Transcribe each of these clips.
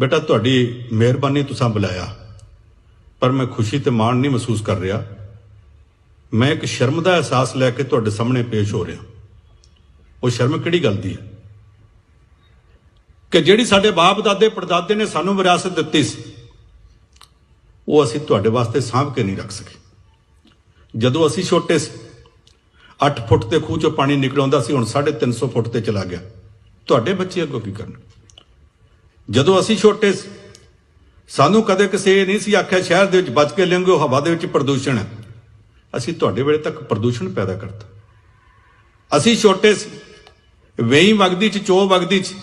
बेटा तुहाडी मेहरबानी तुसां बुलाया, पर मैं खुशी ते माण नहीं महसूस कर रहा। मैं एक शर्म का एहसास लैके तुहाडे सामने पेश हो रहा। वो शर्म किहड़ी गल दी है कि जिहड़ी साडे बाप दादे परदादे ने सानू विरासत दित्ती सी, वो असीं तुहाडे वास्ते सांभ के नहीं रख सके। जदों असीं छोटे सी 8 फुट के खूह चों पानी निकल आउंदा सी, हुण 350 फुट ते चला गया। तुहाडे बच्चे अगों की करन? जदों असीं छोटे सी सानू कदे किसी नहीं सी आख्या शहर दे विच बच के लंघो, हवा दे विच प्रदूषण है। असीं तुहाडे वेले तक प्रदूषण पैदा करता। असीं छोटे सी वेई वगदी च चो वगदी च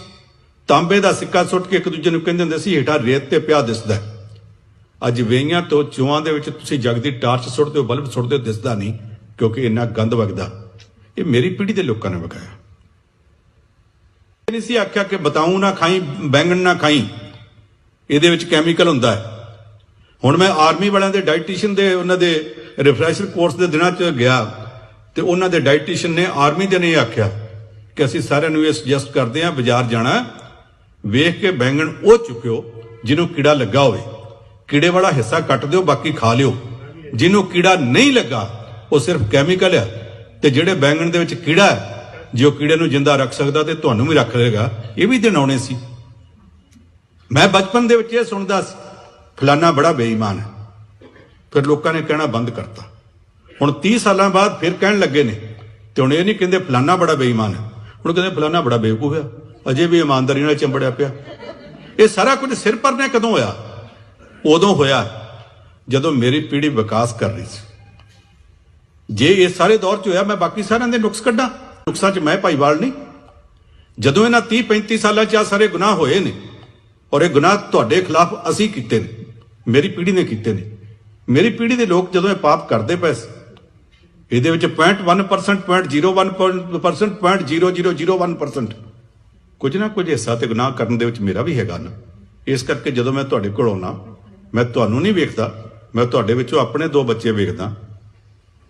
तांबे का सिक्का सुट के एक दूजे नूं कहंदे हुंदे सी हेठा रेत ते पिया दिसदा है। अज वेईयां तो चोआं दे विच तुसीं जगदी टार्च सुटदे हो, बल्ब सुटदे हो, दिसदा नहीं क्योंकि इन्ना गंद वगदा। ये मेरी पीढ़ी के लोगों ने वगाया। नहीं सी आख्या कि बताऊं ना खाई, बैंगन ना खाई, ये कैमीकल हुंदा है। हुण मैं आर्मी वालियां दे डाइटिशियन दे उन्हां दे रिफ्रैशर कोर्स के दिनों च गया तो उन्हां दे डाइटिशियन ने आर्मी दे ने आख्या कि असीं सारिआं नूं ये सुजैसट करदे हां बाजार जाना वेख के बैंगन वो चुक्यो जिन्हों कीड़ा लगा होवे, कीड़े वाला हिस्सा कट दिओ, बाकी खा लिओ। जिन्हों कीड़ा नहीं लगा वो सिर्फ कैमीकल है, ते जिहड़े बैंगन दे विच कीड़ा है जो कीड़े नूं जिंदा रख सकदा ते तुहानूं भी रख लेगा। ये भी दिन आउणे सी। मैं बचपन दे विच ये सुणदा सी फलाना बड़ा बेईमान है, फिर लोगों ने कहना बंद करता। हुण 30 साल बाद फिर कहण लगे ने ते हुण ये नहीं कहंदे फलाना बड़ा बेईमान है, हुण कहंदे फलाना बड़ा बेवकूफ है, अजे भी ईमानदारी नाल चिंबड़िया पिया। ये सारा कुछ सिर पर ने कदों होया? उदों होया जदों मेरी पीढ़ी विकास कर रही सी। जे इस सारे दौर च होया मैं बाकी सारिआं दे नुक्स कड्डां, नुक्सां च मैं भाईवाल नहीं। जदों इन्हां 30-35 सालां च सारे गुनाह होए ने और ये गुनाह तुहाडे खिलाफ असीं कीते ने, मेरी पीढ़ी ने कीते ने। मेरी पीढ़ी के लोग जदों ये पाप करते पे ये 0.1%, 0.01%, 0.0001% कुछ ना कुछ हिस्सा तो गुनाह करने दे विच मेरा भी हैगा ना। इस करके जदों मैं तुहाडे कोल आउणा मैं तुहानूं नहीं वेखदा, मैं तुहाडे विचों अपने 2 बच्चे वेखदा।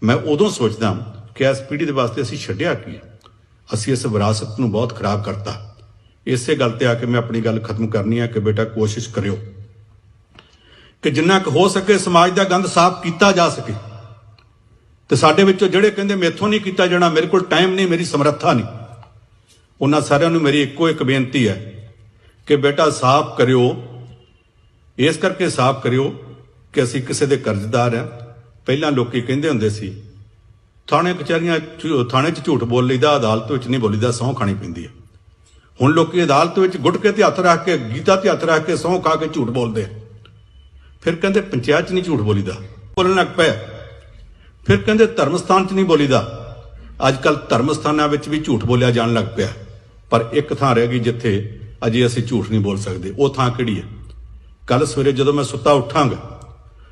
मैं उदों सोचदा कि इस पीढ़ी के वास्ते असीं छड्डिआ की, असीं इस विरासत नूं बहुत खराब करता। इसे गल ते आके मैं अपनी गल खत्म करनी है कि बेटा कोशिश करियो कि जिन्ना क हो सके समाज का गंद साफ किया जा सके। तो साडे विचों जिहड़े कहंदे मेथों नहीं किया जाना, मेरे कोल टाइम नहीं, मेरी समर्था नहीं, उन्हां सारिआं नूं मेरी इक्को एक बेनती है कि बेटा साफ करियो। इस करके साफ करियो कि असीं किसी दे कर्जदार हैं। पहलां लोकी कहंदे हुंदे सी थाणे कचहरियां थाणे च झूठ बोल लईदा, अदालत विच नहीं बोलीदा, सौं खाणी पैंदी है। हुण लोकी अदालत विच गुटके ते हत्थ रख के, गीता ते हत्थ रख के सौं खा के झूठ बोलदे। फिर कहते पंचायत च नहीं झूठ बोलीदा, बोलण लग पे। फिर कहते धर्म स्थान च नहीं बोलीदा, अजकल धर्म स्थानां विच भी झूठ बोलिया जाण लग पिया। पर एक थां रह गई जिथे अजे असीं झूठ नहीं बोल सकते। वो थां किहड़ी है? कल सवेरे जदों मैं सुत्ता उठांगा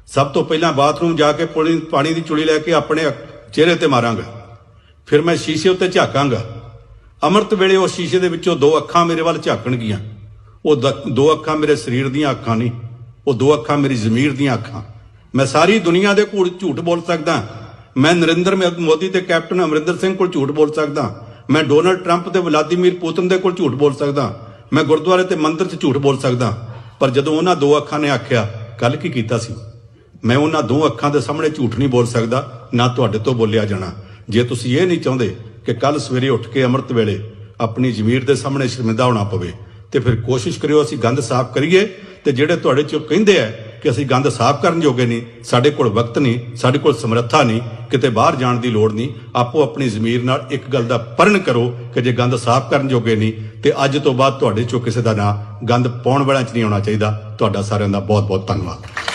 सब तो पहलां बाथरूम जाके पानी की चुली लैके अपने चेहरे ते मारांगा, फिर मैं शीशे उत्ते झाकांगा। अमृत वेले उस शीशे दे विचों 2 अखां मेरे वाल झाकणगीਆਂ। वो 2 अखां मेरे शरीर दीयां अखां नहीं, वो 2 अखां मेरी जमीर दीयां अखां। मैं सारी दुनिया दे कोल झूठ बोल सकदा। मैं नरेंद्र मोदी ते कैप्टन अमरिंदर सिंह कोल झूठ बोल सकदा। मैं डोनाल्ड ट्रंप ते व्लादिमीर पुतिन दे कोल झूठ बोल सकदा। मैं गुरुद्वारे ते मंदिर च झूठ बोल सकदा। पर जदों उन्हां 2 अखां ने आख्या कल की कीता सी, मैं उन्हां 2 अखां दे सामने झूठ नहीं बोल सकदा, ना तुहाडे तो बोलिया जाना। जे तुसीं ये नहीं चाहुंदे कि कल सवेरे उठ के अमृत वेले अपनी जमीर के सामने शर्मिंदा होना पवे, तो फिर कोशिश करियो असीं गंद साफ करिए। तो जिहड़े तुहाडे चों कहिंदे आ कि असीं गंद साफ करन जोगे नहीं, साडे कोल वक्त नहीं, साडे कोल समर्था नहीं, किते बाहर जाण दी लोड़ नहीं, आपो अपनी जमीर नाल एक गल दा प्रण करो कि जे गंद साफ करन जोगे नहीं तो अज तो बाद तुहाडे चों किसी दा नां गंद पाउण वालिआं च नहीं आउणा चाहीदा। तुहाडा सारिआं दा बहुत बहुत धन्नवाद।